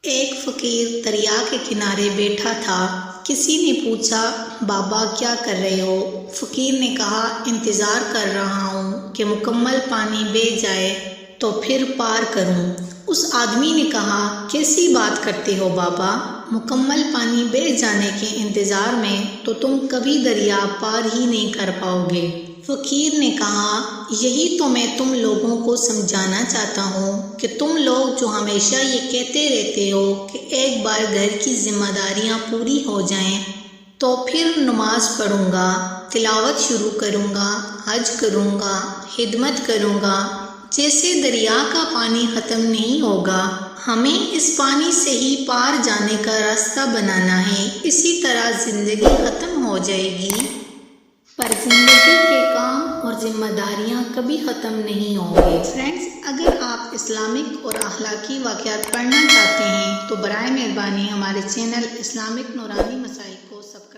ایک فقیر دریا کے کنارے بیٹھا تھا۔ کسی نے پوچھا، بابا کیا کر رہے ہو؟ فقیر نے کہا، انتظار کر رہا ہوں کہ مکمل پانی بہہ جائے تو پھر پار کروں۔ اس آدمی نے کہا، کیسی بات کرتے ہو بابا؟ مکمل پانی بہہ جانے کے انتظار میں تو تم کبھی دریا پار ہی نہیں کر پاؤ گے۔ فقیر نے کہا، یہی تو میں تم لوگوں کو سمجھانا چاہتا ہوں کہ تم لوگ جو ہمیشہ یہ کہتے رہتے ہو کہ ایک بار گھر کی ذمہ داریاں پوری ہو جائیں تو پھر نماز پڑھوں گا، تلاوت شروع کروں گا، حج کروں گا، خدمت کروں گا، جیسے دریا کا پانی ختم نہیں ہوگا، ہمیں اس پانی سے ہی پار جانے کا راستہ بنانا ہے، اسی طرح زندگی ختم ہو جائے گی۔ پر زندگی کے کام اور ذمہ داریاں کبھی ختم نہیں ہوں گے۔ فرینڈز، اگر آپ اسلامک اور اخلاقی واقعات پڑھنا چاہتے ہیں تو برائے مہربانی ہمارے چینل اسلامک نورانی مسائل کو سبسکرائب